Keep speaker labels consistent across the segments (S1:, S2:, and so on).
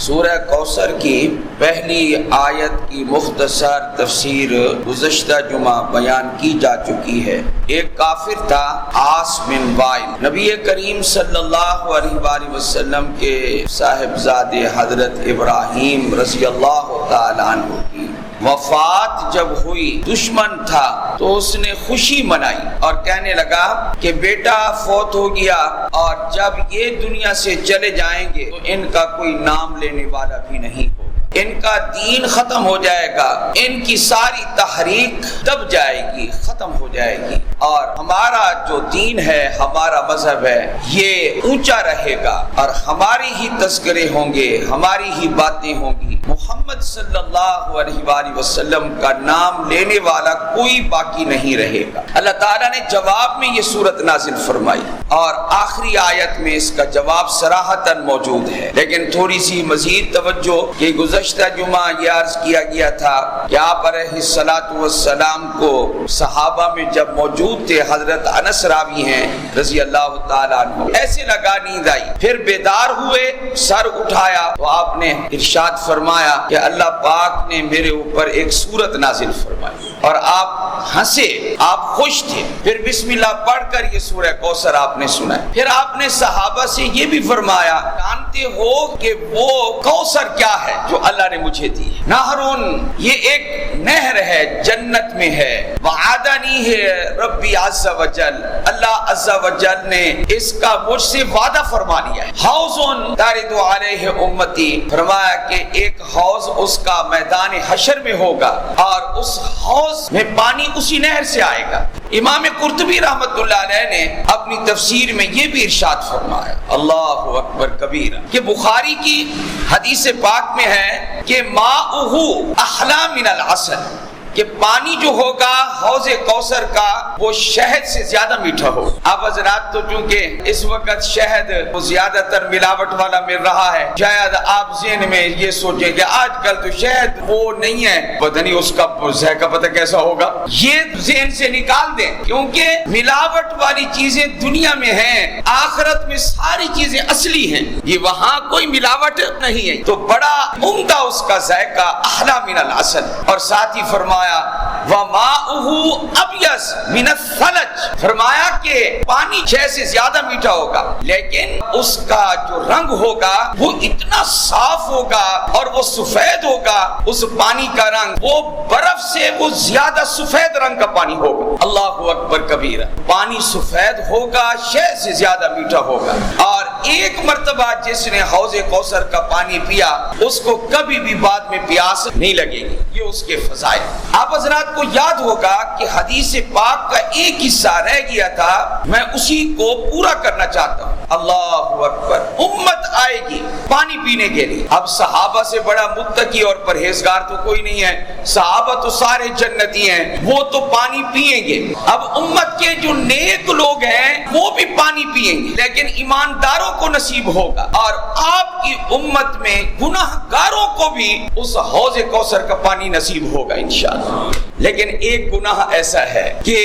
S1: سورہ کوثر کی پہلی آیت کی مختصر تفسیر گزشتہ جمعہ بیان کی جا چکی ہے۔ ایک کافر تھا عاص بن وائل، نبی کریم صلی اللہ علیہ وآلہ وسلم کے صاحبزادے حضرت ابراہیم رضی اللہ تعالیٰ عنہ کی وفات جب ہوئی، دشمن تھا تو اس نے خوشی منائی اور کہنے لگا کہ بیٹا فوت ہو گیا اور جب یہ دنیا سے چلے جائیں گے تو ان کا کوئی نام لینے والا بھی نہیں ہوگا، ان کا دین ختم ہو جائے گا، ان کی ساری تحریک دب جائے گی، ختم ہو جائے گی، اور ہمارا جو دین ہے، ہمارا مذہب ہے، یہ اونچا رہے گا اور ہماری ہی تذکرے ہوں گے، ہماری ہی باتیں ہوں گی، محمد صلی اللہ علیہ وآلہ وسلم کا نام لینے والا کوئی باقی نہیں رہے گا۔ اللہ تعالیٰ نے جواب میں یہ سورت نازل فرمائی اور آخری آیت میں اس کا جواب صراحتاً موجود ہے، لیکن تھوڑی سی مزید توجہ کہ گزشتہ جمعہ یہ عرض کیا گیا تھا کہ آپ علیہ الصلاۃ والسلام کو صحابہ میں جب موجود تھے، حضرت انس راوی ہیں رضی اللہ تعالیٰ عنہ، ایسے لگا نیند آئی، پھر بیدار ہوئے، سر اٹھایا تو آپ نے ارشاد فرمایا کہ اللہ پاک نے میرے اوپر ایک سورت نازل فرمائی اور آپ ہنسے، آپ خوش تھے، پھر بسم اللہ پڑھ کر یہ سورہ کوثر آپ نے سنا۔ پھر آپ نے صحابہ سے یہ بھی فرمایا، جانتے ہو کہ وہ کوثر کیا ہے جو اللہ نے مجھے دی ہے؟ نہرون، یہ ایک نہر ہے، جنت میں ہے، وعدنی ہے ربی عز وجل، اللہ عز وجل نے اس کا مجھ سے وعدہ فرما لیا ہے۔ حوض تارد علیہ امتی، فرمایا کہ ایک حوض اس کا میدان حشر میں ہوگا اور اس حوض میں پانی اسی نہر سے آئے گا۔ امام قرطبی رحمت اللہ علیہ نے اپنی تفسیر میں یہ بھی ارشاد فرمایا، اللہ اکبر کبیرہ، کہ بخاری کی حدیث پاک میں ہے کہ ماؤہ احلی من العسل، کہ پانی جو ہوگا حوض کوثر کا وہ شہد سے زیادہ میٹھا ہو۔ اب حضرات تو چونکہ اس وقت شہد وہ زیادہ تر ملاوٹ والا مل رہا ہے، شاید آپ ذہن میں یہ سوچیں کہ آج کل تو شہد وہ نہیں ہے، پتہ نہیں اس کا ذائقہ پتہ کیسا ہوگا، یہ ذہن سے نکال دیں، کیونکہ ملاوٹ والی چیزیں دنیا میں ہیں، آخرت میں ساری چیزیں اصلی ہیں، یہ وہاں کوئی ملاوٹ نہیں ہے، تو بڑا عمدہ اس کا ذائقہ احلی من العسل۔ اور ساتھ ہی فرمایا وَمَاؤُهُ أَبْيَضُ مِنَ الثَّلَجِ، فرمایا کہ پانی شہد سے زیادہ میٹھا ہوگا لیکن اس کا جو رنگ ہوگا وہ اتنا صاف ہوگا اور وہ سفید ہوگا، اس پانی کا رنگ وہ برف سے وہ زیادہ سفید رنگ کا پانی ہوگا۔ اللہ اکبر کبیرہ، پانی سفید ہوگا، شہد سے زیادہ میٹھا ہوگا، اور ایک مرتبہ جس نے حوض کوثر کا پانی پیا اس کو کبھی بھی بعد میں پیاس نہیں لگے گی، یہ اس کے فضائل۔ آپ حضرات کو یاد ہوگا کہ حدیث پاک کا ایک حصہ رہ گیا تھا، میں اسی کو پورا کرنا چاہتا ہوں۔ اللہ اکبر، امت آئے گی پانی پینے کے لیے، اب صحابہ سے بڑا متقی اور پرہیزگار تو کوئی نہیں ہے، صحابہ تو سارے جنتی ہیں، وہ تو پانی پیئیں گے، اب امت کے جو نیک لوگ ہیں وہ بھی پانی پیئیں گے لیکن ایمانداروں کو نصیب ہوگا، اور آپ کی امت میں گناہ گاروں کو بھی اس حوض کوثر کا پانی نصیب ہوگا انشاءاللہ۔ لیکن ایک گناہ ایسا ہے کہ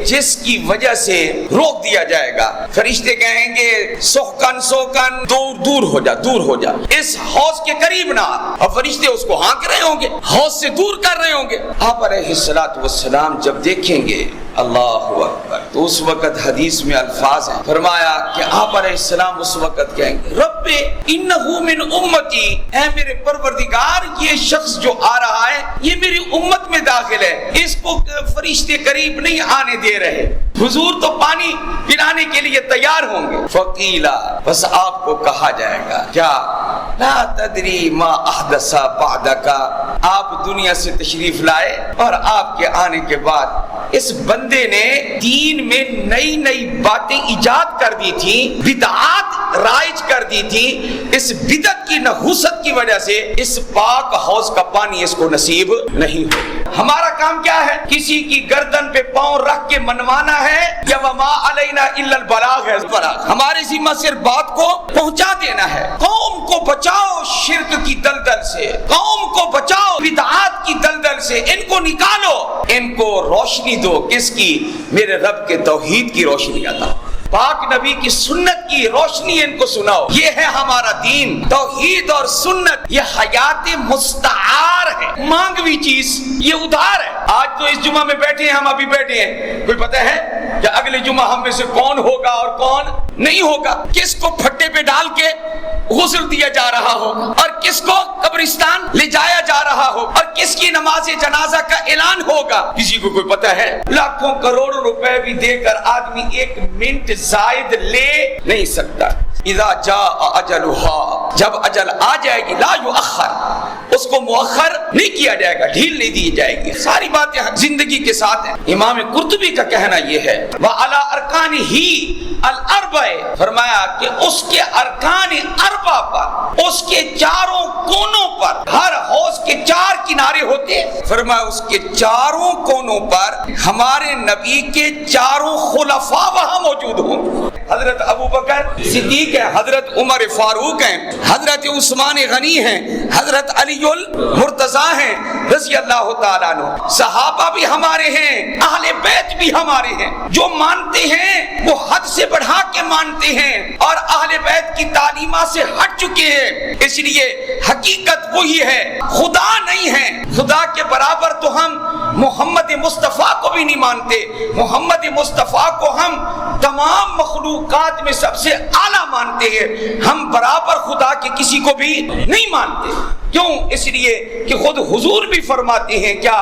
S1: جس کی وجہ سے روک دیا جائے گا، فرشتے کہیں گے سوکن سوکن، دور دور ہو جا، دور ہو جا، اس حوض کے قریب نہ، اور فرشتے اس کو ہانک رہے ہوں گے، حوض سے دور کر رہے ہوں گے۔ آپ علیہ الصلوۃ والسلام جب دیکھیں گے اللہ اکبر تو اس وقت حدیث میں الفاظ ہیں، فرمایا کہ آپ علیہ السلام اس وقت کہیں گے رب انہ من امتی، اے میرے پروردگار یہ شخص جو آ رہا ہے یہ میری امت میں داخل ہے، اس کو فرشتے قریب نہیں آنے دے رہے، حضور تو پانی پلانے کے لیے تیار ہوں گے۔ فقیلا، بس آپ کو کہا جائے گا کیا، لا تدری ما احدث بعدک، آپ دنیا سے تشریف لائے اور آپ کے آنے کے بعد اس بندے نے دین میں نئی نئی باتیں ایجاد کر دی تھی، بدعات رائج کر دی تھی، اس بدعت کی نحوست کی وجہ سے اس پاک حوض کا پانی اس کو نصیب نہیں ہو۔ ہمارا کام کیا ہے؟ کسی کی گردن پہ پاؤں رکھ کے منوانا ہے، یا وما علینا الا البلاغ ہے، ہمارے ذمہ صرف بات کو پہنچا دینا ہے۔ قوم کو بچاؤ شرک کی دلدل سے، قوم کو بچاؤ بدعات کی دلدل سے، ان کو نکالو، ان کو روشنی دو، کس کی؟ میرے رب کے توحید کی روشنی عطا۔ پاک نبی کی سنت کی روشنی ان کو سناؤ. یہ ہے ہمارا دین. توحید اور سنت یہ حیات مستعار ہے, مانگوی چیز, یہ ادھار ہے. آج تو اس جمعہ میں بیٹھے ہیں, ہم ابھی بیٹھے ہیں, کوئی پتہ ہے کہ اگلے جمعہ ہم میں سے کون ہوگا اور کون نہیں ہوگا, کس کو پھٹے پہ ڈال کے غسل دیا جا رہا ہو اور کس کو قبرستان لے جایا جا رہا ہو اور کس کی نماز جنازہ کا اعلان ہوگا, کسی کو کوئی پتہ ہے؟ لاکھوں کروڑوں روپے بھی دے کر آدمی ایک منٹ زائد لے نہیں سکتا. اذا جاء اجلها, جب اجل آ جائے گی, لا یؤخر, اس کو مؤخر نہیں کیا جائے گا, ڈھیل نہیں دی جائے گی. ساری باتیں زندگی کے ساتھ ہیں. امام قرطبی کا کہنا یہ ہے, وعلی ارکانہ الاربع, فرمایا کہ اس کے ارکان اربع پر, اس کے چاروں کونوں پر, ہر حوض کے 4 کنارے ہوتے ہیں, فرمایا اس کے چاروں کونوں پر ہمارے نبی کے 4 خلفاء وہاں موجود ہوں. حضرت ابو بکر صدیق ہیں, حضرت عمر فاروق ہیں, حضرت عثمان غنی ہیں, حضرت علی المرتضیٰ ہیں رضی اللہ تعالیٰ عنہ. صحابہ بھی ہمارے ہیں, اہل بیت بھی ہمارے ہیں. جو مانتے ہیں وہ حد سے بڑھا کے مانتے ہیں اور اہل بیت کی تعلیمات سے ہٹ چکے ہیں. اس لیے حقیقت وہی ہے, خدا نہیں ہے. خدا کے برابر تو ہم محمد مصطفیٰ کو بھی نہیں مانتے. محمد مصطفیٰ کو ہم تمام مخلوقات میں سب سے اعلیٰ مانتے ہیں. ہم برابر خدا کے کسی کو بھی نہیں مانتے. کیوں؟ اس لیے کہ خود حضور بھی فرماتے ہیں کیا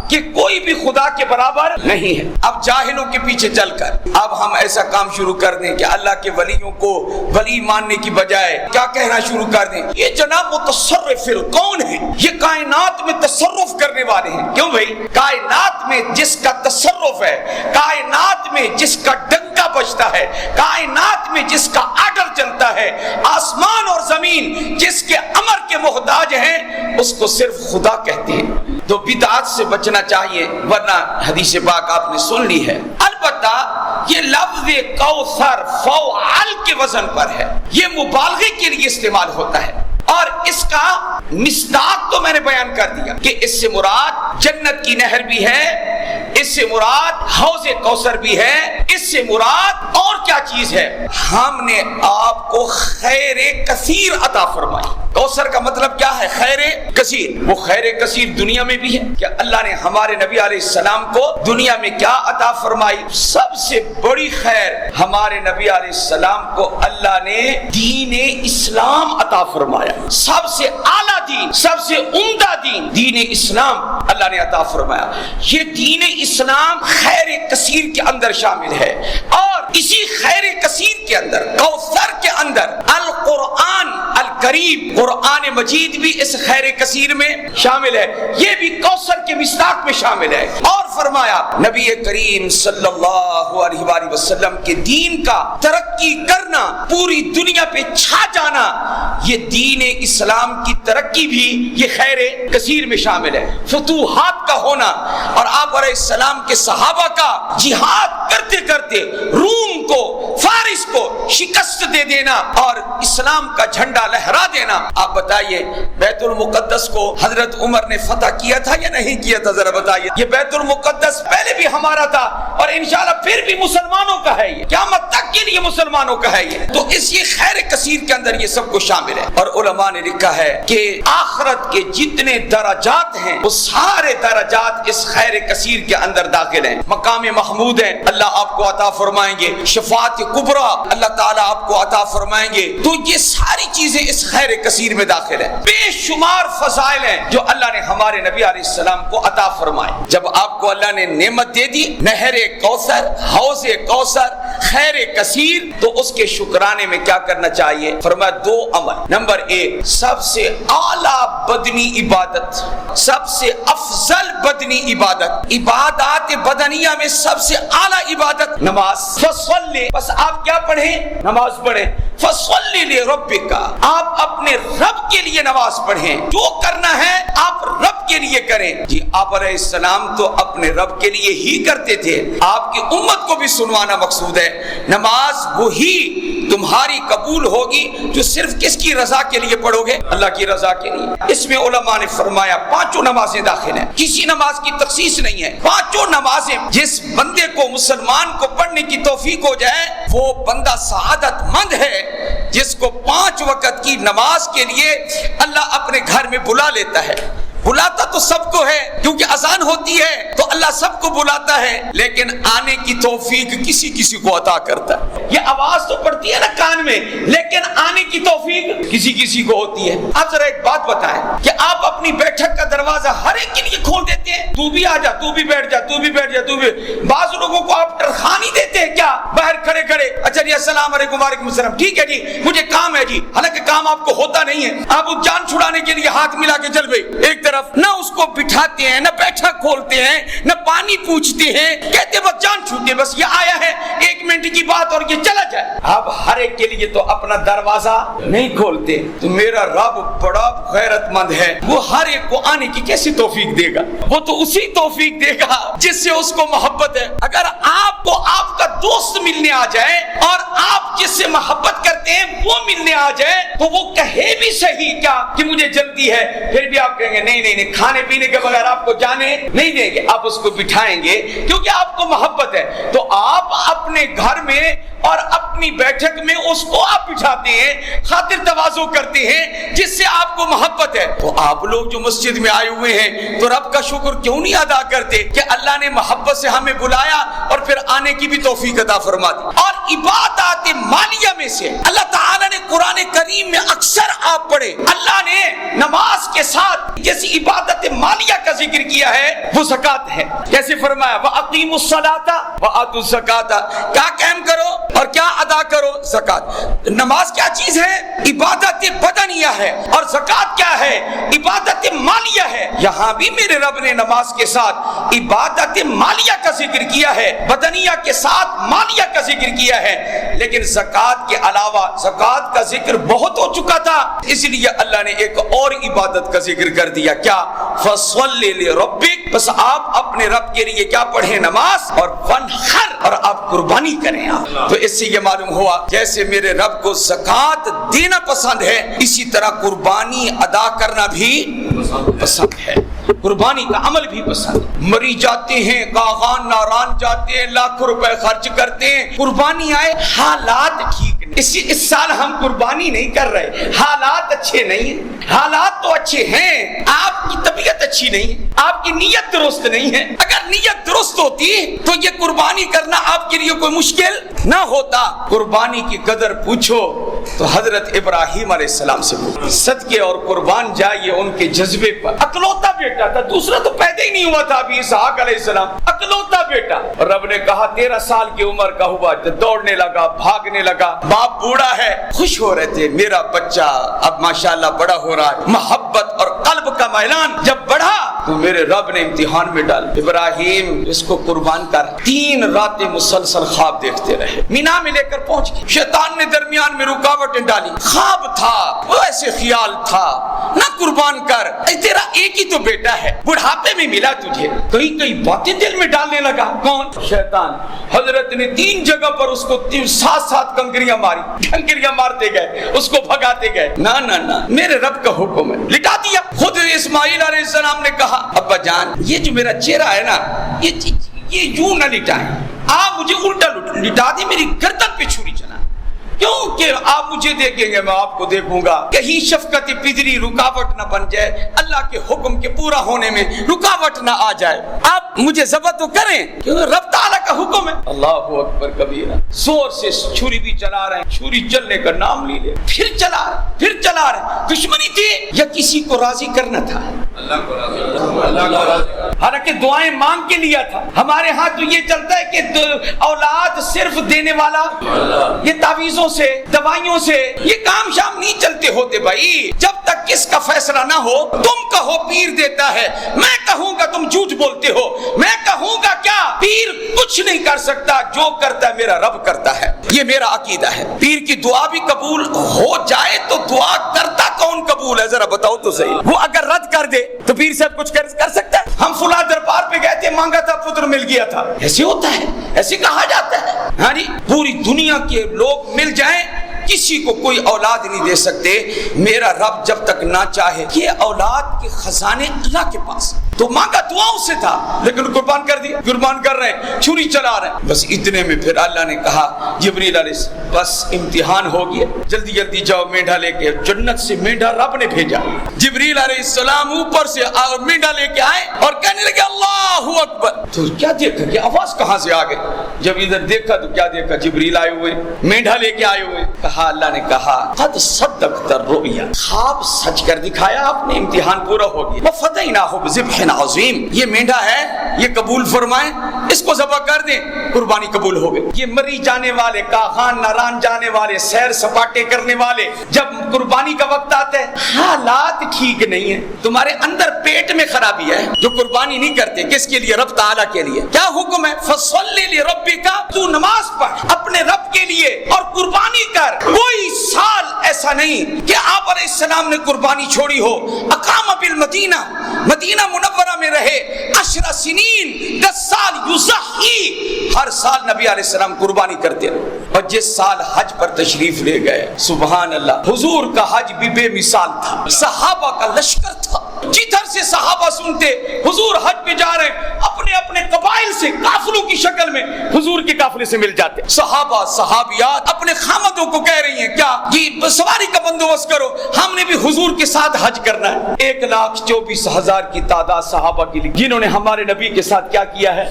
S1: کہ کوئی بھی خدا کے برابر نہیں ہے. اب جاہلوں کے پیچھے چل کر اب ہم ایسا کام شروع کر دیں کہ اللہ کے ولیوں کو ولی ماننے کی بجائے کیا کہنا شروع کر دیں, یہ جناب متصرف الکون ہے, یہ کائنات میں تصرف کرنے والے ہیں. کیوں بھائی؟ کائنات میں جس کا تصرف ہے, کائنات میں جس کا ڈنکا بجتا ہے, کائنات میں جس کا آرڈر چلتا ہے, آسمان اور زمین جس کے امر کے محتاج ہیں, اس کو صرف خدا کہتے ہیں. تو بدعات سے بچنا چاہیے, ورنہ حدیث پاک آپ نے سن لی ہے. البتہ یہ لفظ کوثر فوعل کے وزن پر ہے, یہ مبالغے کے لیے استعمال ہوتا ہے. اور اس کا مصداق تو میں نے بیان کر دیا کہ اس سے مراد جنت کی نہر بھی ہے, اس سے مراد حوض کوثر بھی ہے, اس سے مراد اور کیا چیز ہے. ہم نے آپ کو خیر کثیر عطا فرمائی. کوثر کا مطلب کیا ہے؟ خیر کثیر. وہ خیر کثیر دنیا میں بھی ہے کہ اللہ نے ہمارے نبی علیہ السلام کو دنیا میں کیا عطا فرمائی. سب سے بڑی خیر ہمارے نبی علیہ السلام کو اللہ نے دین اسلام عطا فرمایا. سب سے اعلیٰ دین, سب سے عمدہ دین, دین اسلام اللہ نے عطا فرمایا. یہ دین اسلام خیر کثیر کے اندر شامل ہے. اور اسی خیر کثیر کے اندر, کوثر کے اندر, القرآن الکریم, قرآن مجید بھی اس خیر کثیر میں شامل ہے. یہ بھی کوثر کے مصداق میں شامل ہے. اور فرمایا نبی کریم صلی اللہ علیہ وآلہ وسلم کے دین کا ترقی کرنا, پوری دنیا پہ چھا جانا, یہ دین اسلام کی ترقی بھی یہ خیر کثیر میں شامل ہے. فتوحات کا ہونا اور آپ علیہ السلام کے صحابہ کا جہاد کرتے کرتے روم کو, فارس کو شکست دے دینا اور اسلام کا جھنڈا لہرا دینا. آپ بتائیے بیت المقدس کو حضرت عمر نے فتح کیا تھا یا نہیں کیا تھا؟ ذرا بتائیے. یہ بیت المقدس پہلے بھی ہمارا تھا اور انشاءاللہ پھر بھی مسلمانوں کا ہے, یہ قیامت تک کے لیے مسلمانوں کا ہے. یہ تو اس یہ خیر کثیر کے اندر یہ سب کچھ شامل ہے. اور علماء نے لکھا ہے کہ آخرت کے جتنے درجات ہیں وہ سارے درجات اس خیر کثیر کے اندر داخل ہیں. مقام محمود ہیں, اللہ آپ کو عطا فرمائیں گے. شفاعت کبریٰ اللہ تعالیٰ آپ کو عطا فرمائیں گے. تو یہ ساری چیزیں اس خیر کثیر میں داخل ہیں. بے شمار فضائل ہیں جو اللہ نے ہمارے نبی علیہ السلام کو عطا فرمائے. جب آپ کو اللہ نے نعمت دے دی, نہر کوثر, حوض کوثر, خیر کثیر, تو اس کے شکرانے میں کیا کرنا چاہیے؟ فرمایا 2 عمل. نمبر 1, سب سے اعلیٰ بدنی عبادت, سب سے افضل بدنی عبادت, عبادات بدنیہ میں سب سے اعلیٰ عبادت نماز. فصلی, بس آپ کیا پڑھیں؟ نماز پڑھیں. فصلی لربک, آپ اپنے رب کے لیے نماز پڑھیں. جو کرنا ہے آپ رب رب کے لیے کریں. جی آپ علیہ السلام تو اپنے رب کے لیے ہی کرتے تھے, آپ کی امت کو بھی سنوانا مقصود ہے. نماز وہی تمہاری قبول ہوگی جو صرف کس کی رضا کے لیے پڑھو گے, اللہ کی رضا کے لیے. اس میں علماء نے فرمایا 5 نمازیں داخل ہیں, کسی نماز کی تخصیص نہیں ہے. 5 نمازیں جس بندے کو مسلمان کو پڑھنے کی توفیق ہو جائے وہ بندہ سعادت مند ہے, جس کو 5 وقت کی نماز کے لیے اللہ اپنے گھر میں بلا لیتا ہے. بلاتا تو سب کو ہے کیونکہ اذان ہوتی ہے تو اللہ سب کو بلاتا ہے, لیکن آنے کی توفیق کسی کسی کو عطا کرتا ہے. یہ آواز تو پڑتی ہے نا کان میں, لیکن آنے کی توفیق کسی کسی کو ہوتی ہے. آپ ذرا ایک بات بتائیں کہ آپ اپنی بیٹھک کا دروازہ ہر ایک کے لیے کھول دیتے ہیں, تو بھی آ جا, تو بھی بیٹھ جا, تو بھی بیٹھ جا, تو بھی. بعض لوگوں کو آپ ٹرخانی دیتے ہیں کیا باہر کھڑے کھڑے, اچھا جی السلام علیکم وعلیکم السلام, ٹھیک ہے جی مجھے کام ہے جی, حالانکہ کام آپ کو ہوتا نہیں ہے. آپ اس جان چھڑانے کے لیے ہاتھ ملا کے چل گئے ایک طرف, نہ اس کو بٹھاتے ہیں, نہ بیٹھا کھولتے ہیں, نہ پانی پوچھتے ہیں, کہتے بس جان چھوٹے, بس یہ آیا ہے 1 منٹ کی بات اور یہ چلا جائے. آپ ہر ایک کے لیے تو اپنا دروازہ نہیں کھولتے. تو میرا رب بڑا غیرت مند ہے, وہ ہر ایک کو آنے کی کیسی توفیق دے گا؟ وہ تو اسی توفیق دے گا جس سے اس کو محبت ہے. اگر آپ کو آپ کا دوست ملنے آ جائے اور آپ جس سے محبت کرتے ہیں وہ ملنے آ جائے تو وہ کہے بھی صحیح کیا کہ مجھے جلدی ہے, پھر بھی آپ کہیں گے نہیں نہیں نہیں, کھانے پینے کے بغیر آپ کو جانے نہیں دیں گے, آپ اس کو بٹھائیں گے کیونکہ آپ کو محبت ہے. تو آپ اپنے گھر میں اور اپنی بیٹھک میں اس کو آپ بٹھاتے ہیں, خاطر تواضع کرتے ہیں جس سے آپ کو محبت ہے. تو آپ لوگ جو مسجد میں آئے ہوئے ہیں تو رب کا شکر کیوں نہیں ادا کرتے کہ اللہ نے محبت سے ہمیں بلایا اور پھر آنے کی بھی توفیق عطا فرما دی. اور عبادات مالیہ میں سے اللہ تعالیٰ نے قرآن کریم میں اکثر آپ پڑھے, اللہ نے نماز کے ساتھ جیسی عبادت مالیہ کا ذکر کیا ہے وہ زکات ہے. کیسے فرمایا وَأَقِيمُوا الصَّلَاةَ وَآتُوا الزَّكَاةَ, کیا قائم کرو اور کیا ادا کرو؟ زکات. نماز کیا چیز ہے؟ عبادت بدنیہ ہے, اور زکات کیا ہے؟ عبادت مالیہ ہے. یہاں بھی میرے رب نے نماز کے ساتھ عبادت مالیہ کا ذکر کیا ہے, بدنیہ کے ساتھ مالیہ کا ذکر کیا ہے, لیکن زکات کے علاوہ زکات کا ذکر بہت ہو چکا تھا, اس لیے اللہ نے ایک اور عبادت کا ذکر کر دیا. کیا؟ فَصَلِّ لِرَبِّكَ, بس آپ اپنے رب کے لیے کیا پڑھیں؟ نماز, اور وَانْحَرْ, اور آپ قربانی کریں. تو اس سے یہ معلوم ہوا جیسے میرے رب کو زکات دینا پسند ہے, اسی طرح قربانی ادا کرنا بھی پسند ہے, قربانی کا عمل بھی پسند. مری جاتے ہیں, کاغان ناران جاتے ہیں, لاکھوں روپے خرچ کرتے ہیں, قربانی آئے, حالات ٹھیک نہیں. اس سال ہم قربانی نہیں کر رہے, حالات اچھے نہیں ہیں. حالات تو اچھے ہیں, آپ کی طبیعت اچھی نہیں ہے, آپ کی نیت درست نہیں ہے. اگر نیت درست ہوتی تو یہ قربانی کرنا آپ کے لیے کوئی مشکل نہ ہوتا. قربانی کی قدر پوچھو تو حضرت ابراہیم علیہ السلام سے پوچھو. صدقے اور قربان جائیے ان کے جذبے پر. اکلوتا بیٹا تھا, دوسرا تو پیدا ہی نہیں ہوا تھا ابھی اسحاق علیہ السلام, اکلوتا بیٹا. اور رب نے کہا 13 سال کی عمر کا ہوا, دوڑنے لگا, بھاگنے لگا, باپ بوڑھا ہے, خوش ہو رہے تھے میرا بچہ اب ماشاءاللہ بڑا ہو رہا ہے. محبت اور قلب کا میلان جب بڑھا تو میرے رب نے امتحان میں ڈال, ابراہیم اس کو قربان کر. 3 راتیں مسلسل خواب دیکھتے رہے, مینا میں لے کر پہنچ گئے, شیطان نے درمیان میں رکاوٹیں ڈالی. خواب تھا, وہ ایسے خیال تھا, نہ قربان کر, تیرا ایک ہی تو بیٹا ہے, بڑھاپے میں ملا تجھے. کئی باتیں دل میں ڈالنے لگا. کون؟ شیطان. حضرت نے 3 جگہ پر اس کو 7 کنکریاں ماری, کنکریاں مارتے گئے, اس کو بھگاتے گئے. نہ میرے رب کا حکم ہے, لٹا دیا. خود اسماعیل علیہ السلام نے کہا ابا جان یہ جو میرا چہرہ ہے نا یہ یوں نہ لٹائیں, آپ مجھے الٹا لٹا دیں, میری گردن پہ چھری چلا, کیونکہ آپ مجھے دیکھیں گے میں آپ کو دیکھوں گا, کہیں شفقت پدری رکاوٹ نہ بن جائے, اللہ کے حکم کے پورا ہونے میں رکاوٹ نہ آ جائے. آپ مجھے ذبح تو کریں کیونکہ رب تعالیٰ کا حکم ہے. اللہ اکبر کبیرہ. زور سے چھری بھی چلا رہے ہیں, چھری چلنے کا نام لے لے, پھر چلا رہے. دشمنی تھی یا کسی کو راضی کرنا تھا؟ اللہ کو راضی. حالانکہ دعائیں مانگ کے لیا تھا. ہمارے ہاں تو یہ چلتا ہے کہ اولاد صرف دینے والا, یہ تعویذوں سے دوائیوں سے یہ کام شام نہیں چلتے ہوتے بھائی. جب تک کس کا فیصلہ نہ ہو, تم کہو پیر دیتا ہے, میں کہوں گا تم جھوٹ بولتے ہو, میں کہوں گا کیا پیر کچھ نہیں کر سکتا، جو کرتا ہے میرا رب کرتا ہے، یہ میرا عقیدہ ہے۔ پیر کی دعا بھی قبول ہو جائے تو دعا کرتا کون قبول ہے ذرا بتاؤ تو صحیح؟ وہ اگر رد کر دے تو پیر صاحب کچھ کر سکتا ہے؟ ہم فلاں دربار پہ گئے تھے، مانگا تھا پتر مل گیا تھا، ایسے ہوتا ہے، ایسے کہا جاتا ہے۔ ہاں جی، پوری دنیا کے لوگ مل جائیں کسی کو کوئی اولاد نہیں دے سکتے، میرا رب جب تک نہ چاہے۔ یہ اولاد کے خزانے اللہ کے پاس، تو مانگا دعاؤں سے تھا لیکن قربان کر دیا، قربان کر رہے ہیں، چھری چلا رہے ہیں۔ بس اتنے میں پھر اللہ نے کہا جبریل علیہ السلام بس امتحان ہو گیا، جلدی جلدی جاؤ مینڈھا لے کے۔ جنت سے مینڈھا رب نے بھیجا، جبریل علیہ السلام اوپر سے مینڈھا لے کے آئے اور کہنے لگے اللہ اکبر۔ تو کیا دیکھا کہ آواز کہاں سے آ گئی؟ جب ادھر دیکھا تو کیا دیکھا؟ جبریل آئے ہوئے، مینڈھا لے کے آئے ہوئے۔ اللہ نے کہا قد صدقت الرؤیا، خواب سچ کر دکھایا آپ نے، امتحان پورا ہو گیا۔ وفدیناہ بذبح عظیم، یہ مینڈھا ہے، یہ قبول فرمائیں، اس کو ذبح کر دیں، قربانی قبول ہو گئی۔ یہ مری جانے والے، کاخان ناران جانے والے، سیر سپاٹے کرنے والے، جب قربانی کا وقت آتا ہے حالات ٹھیک نہیں ہے، تمہارے اندر پیٹ میں خرابی ہے، جو قربانی نہیں کرتے، کس کے لیے؟ رب تعالیٰ کے لیے۔ کیا حکم ہے؟ فصلی لربک، تو نماز پڑھ اپنے رب کے لیے اور قربانی کر۔ کوئی سال ایسا نہیں کہ آپ علیہ السلام نے قربانی چھوڑی ہو۔ اقام بالمدینہ، مدینہ منورہ میں رہے 10 سنین، 10 سال یضحی، ہر سال نبی علیہ السلام قربانی کرتے رہے۔ اور جس سال حج پر تشریف لے گئے، سبحان اللہ، حضور کا حج بھی بے مثال تھا، صحابہ کا لشکر تھا، جدھر سے صحابہ سنتے حضور حج پہ جا رہے ہیں، اپنے اپنے قبائل سے قافلوں کی شکل میں حضور کے قافلے سے مل جاتے۔ صحابہ صحابیات اپنے خامدوں کو کہہ رہی ہیں کیا یہ سواری کا بندوبست کرو، ہم نے بھی حضور کے ساتھ حج کرنا ہے۔ 1,24,000 کی تعداد صحابہ کی، جنہوں نے ہمارے نبی کے ساتھ کیا کیا ہے؟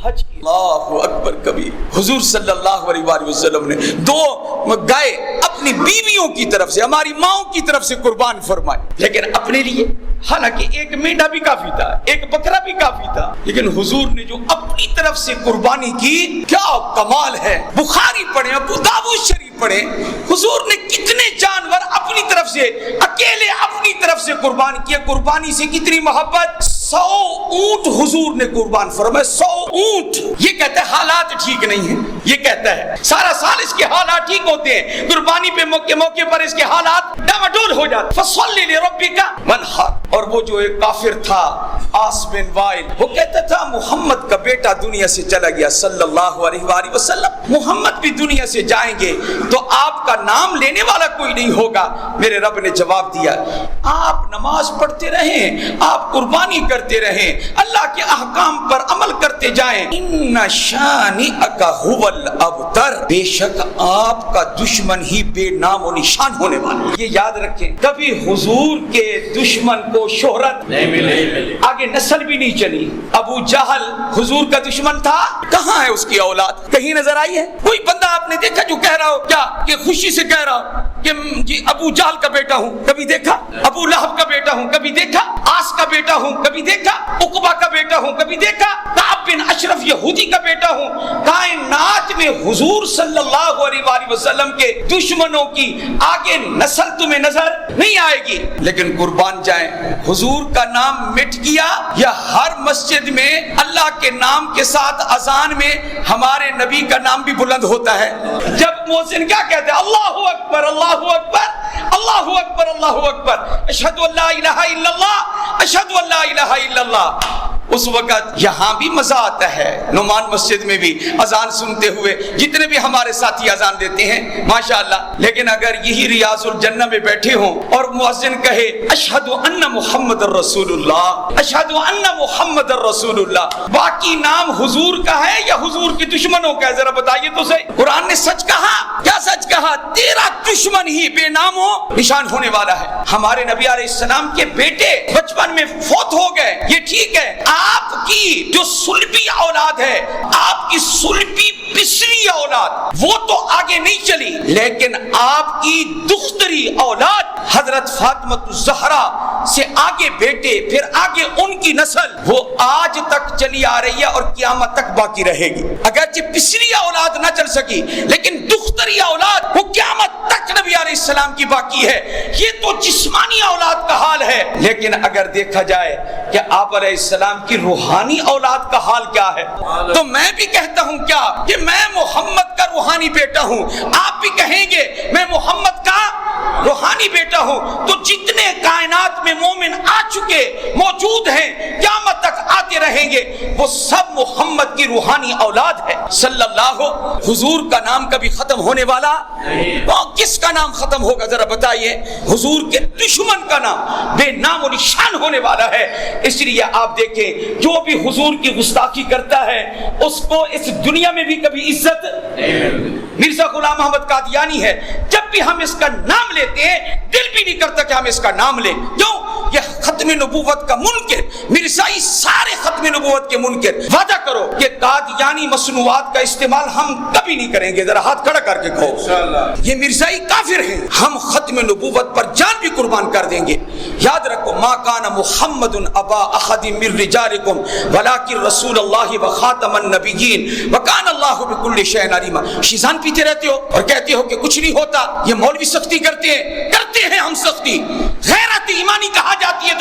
S1: حج کی۔ اللہ اکبر کبیر۔ حضور صلی اللہ علیہ وآلہ وسلم نے 2 گائے اپنی بیویوں کی طرف سے، ہماری ماؤں کی طرف سے قربان فرمائے، لیکن اپنے لیے حالانکہ ایک مینڈا بھی کافی تھا، ایک بکرا بھی کافی تھا، لیکن حضور نے جو اپنی طرف سے قربانی کی، کیا کمال ہے۔ بخاری پڑھیں، ابو داؤد شریف پڑھیں، حضور نے کتنے جانور اپنی طرف سے، اکیلے اپنی طرف سے قربان کیا۔ قربانی سے کتنی محبت، 100 اونٹ حضور نے قربان فرمائے، 100 اونٹ۔ یہ کہتا ہے حالات ٹھیک نہیں ہیں، یہ کہتا ہے سارا سال اس کے حالات ٹھیک ہوتے ہیں، قربانی پہ موقع پر اس کے حالات ڈاواڈول ہو جاتے۔ فصلی لربک وانحر۔ اور وہ جو ایک کافر تھا آس بن وائل، وہ کہتا تھا محمد کا بیٹا دنیا سے چلا گیا صلی اللہ علیہ وآلہ وسلم، محمد بھی دنیا سے جائیں گے تو آپ کا نام لینے والا کوئی نہیں ہوگا۔ میرے رب نے جواب دیا آپ نماز پڑھتے رہیں، آپ قربانی کرتے رہیں، اللہ کے احکام پر عمل کرتے جائیں۔ ان شانئک ھو الابتر، بے شک آپ کا دشمن ہی بے نام و نشان ہونے والا۔ یہ یاد رکھیں، کبھی حضور کے دشمن کو شہرت نہیں ملی، آگے نسل بھی نہیں چلی۔ ابو جہل حضور کا دشمن تھا، کہاں ہے اس کی اولاد؟ کہیں نظر آئی ہے؟ کوئی بندہ آپ نے دیکھا جو کہہ رہا ہو کیا کہ خوشی سے کہہ رہا ہو کہ جی ابو جہل کا بیٹا ہوں؟ کبھی دیکھا؟ ابو لہب کا بیٹا ہوں؟ کبھی دیکھا؟ آس کا بیٹا ہوں؟ کبھی دیکھا؟ عقبہ کا بیٹا ہوں؟ کبھی دیکھا؟ کعب بن اشرف یہودی کا بیٹا ہوں؟ کائنات میں حضور صلی اللہ علیہ وآلہ وسلم کے دشمنوں کی آگے نسل تمہیں نظر نہیں آئے گی۔ لیکن قربان جائیں، حضور کا نام مٹ گیا یا ہر مسجد میں اللہ کے نام کے ساتھ اذان میں ہمارے نبی کا نام بھی بلند ہوتا ہے؟ جب مؤذن کیا کہتے ہیں؟ اللہ اکبر اللہ اکبر اللہ اکبر اللہ اکبر، اشہد ان لا الہ الا اللہ اشہد ان لا الہ الا اللہ۔ اس وقت یہاں بھی مزہ آتا ہے، نعمان مسجد میں بھی اذان سنتے ہوئے، جتنے بھی ہمارے ساتھی اذان دیتے ہیں ماشاءاللہ۔ لیکن اگر یہی ریاض الجنہ میں بیٹھے ہوں اور مؤذن کہے اشہد ان محمد الرسول اللہ اشہد ان محمد الرسول اللہ، باقی نام حضور کا ہے یا حضور کے دشمنوں کا ہے؟ ذرا بتائیے تو صحیح۔ قرآن نے سچ کہا، کیا سچ کہا؟ تیرا دشمن ہی بے نام و نشان ہونے والا ہے۔ ہمارے نبی علیہ السلام کے بیٹے بچپن میں فوت ہو گئے، یہ ٹھیک ہے، آپ کی جو سلبی اولاد ہے، آپ کی سلبی پسری اولاد، وہ تو آگے نہیں چلی، لیکن آپ کی دختری اولاد حضرت فاطمہ الزہرا سے آگے بیٹے، پھر آگے ان کی نسل، وہ آج تک چلی آ رہی ہے اور قیامت تک باقی رہے گی۔ اگرچہ پسری اولاد نہ چل سکی، لیکن دختری اولاد وہ قیامت تک نبی علیہ السلام کی باقی ہے۔ یہ تو جسمانی اولاد کا حال ہے، لیکن اگر دیکھا جائے کہ آپ علیہ السلام کی روحانی اولاد کا حال کیا ہے، تو میں بھی کہتا ہوں کیا کہ میں محمد کا روحانی بیٹا ہوں، آپ بھی کہیں گے میں محمد کا روحانی بیٹا ہوں، تو جتنے کائنات میں مومن آ چکے موجود ہیں قیامت تک آتے رہیں گے، وہ سب محمد کی روحانی اولاد ہے صلی اللہ۔ حضور کا نام کبھی ختم ہونے والا کس کا نام ختم ہوگا ذرا بتائیے؟ حضور کے دشمن کا نام بے نام و نشان ہونے والا ہے۔ اس لیے آپ دیکھیں جو بھی حضور کی گستاخی کرتا ہے اس کو اس دنیا میں بھی کبھی عزت، مرزا غلام محمد قادیانی ہے، جب بھی ہم اس کا نام لیتے ہیں دل بھی نہیں کرتا کہ ہم اس کا نام لیں، کیوں؟ یہ ختم نبوت کا منکر، مرزائی سارے ختم نبوت کے منکر۔ وعدہ کرو کہ قادیانی مصنوعات کا استعمال ہم کبھی نہیں کریں گے، ذرا ہاتھ کھڑا کر کے کہو یہ مرزائی کافر ہیں، ہم ختم نبوت پر جان بھی قربان کر دیں گے۔ یاد رکھو ما کان محمد ابا احد من رجالکم ولکن رسول اللہ وخاتم النبیین وکان اللہ بکل شیء علیما۔ شیزان پیتے رہتے ہو اور کہتے ہو کہ کچھ نہیں ہوتا، یہ مولوی سختی کرتے ہیں ہم سختی، غیرت ایمانی کہا جاتی ہے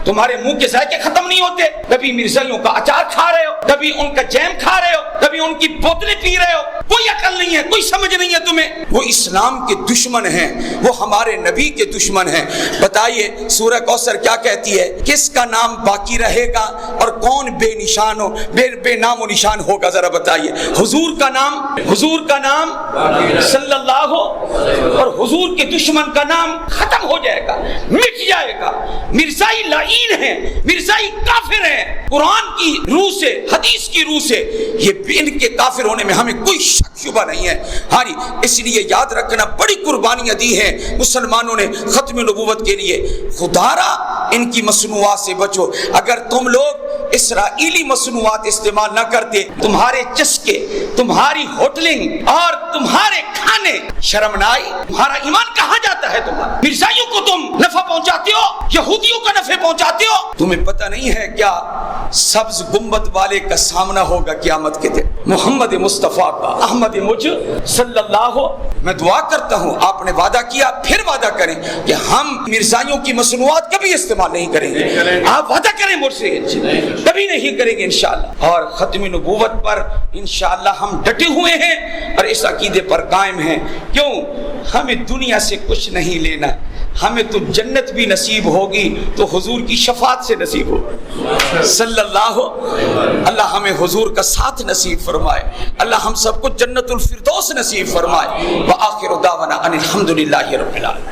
S1: تمہارے منہ کے ذائقے ختم نہیں ہوتے، کبھی مرزائیوں کا اچار کھا رہے ہو، کبھی ان کا جیم کھا رہے ہو، کبھی ان کی بوتلیں پی رہے ہو، کوئی عقل نہیں ہے، کوئی سمجھ نہیں ہے تمہیں۔ وہ اسلام کے دشمن ہیں، وہ ہمارے نبی کے دشمن ہیں۔ بتائیے سورہ کوثر کیا کہتی ہے؟ کس کا نام باقی رہے گا اور کون بے نشان ہو، بے نام و نشان ہوگا؟ ذرا بتائیے۔ حضور کا نام صلی اللہ اور حضور کے دشمن کا نام ختم ہو جائے گا، مٹ جائے گا۔ مرزائی لعین ہیں، مرزائی کافر ہیں، قرآن کی روح سے، حدیث کی روح سے یہ ان کے کافر ہونے میں ہمیں کوئی شک شبہ نہیں ہے۔ ہاں جی، اس لیے یاد رکھنا بڑی قربانیاں دی ہیں مسلمانوں نے ختم نبوت کے لیے۔ خدا را ان کی مصنوعات سے بچو۔ اگر تم لوگ اسرائیلی مصنوعات استعمال نہ کرتے، تمہارے چسکے، تمہاری ہوٹلنگ اور تمہارے کھانے شرم نہ آئی؟ تمہارا ایمان کہاں جاتا ہے؟ تمہارا مرزائیوں کو تم نفع پہنچاتے ہو، یہودیوں کا نفع پہنچاتے ہو۔ تمہیں پتہ نہیں ہے کیا سبز گنبد والے کا سامنا ہوگا قیامت کے دن، محمد مصطفیٰ کا، احمد مجھ صلی اللہ۔ میں دعا کرتا ہوں آپ نے وعدہ کیا، پھر وعدہ کریں کہ ہم مرزائیوں کی مصنوعات کبھی استعمال نہیں کریں گے۔ آپ وعدہ کریں مجھ سے کبھی نہیں کریں گے انشاءاللہ۔ اور ختم نبوت پر انشاءاللہ ہم ڈٹے ہوئے ہیں اور اس عقیدے پر قائم ہیں۔ کیوں؟ ہمیں دنیا سے کچھ نہیں لینا، ہمیں تو جنت بھی نصیب ہوگی تو حضور کی شفاعت سے نصیب ہوگی صلی اللہ۔ اللہ ہمیں حضور کا ساتھ نصیب فرمائے، اللہ ہم سب کو جنت الفردوس نصیب فرمائے۔ وآخر دعوانا ان الحمد للہ رب العالمین۔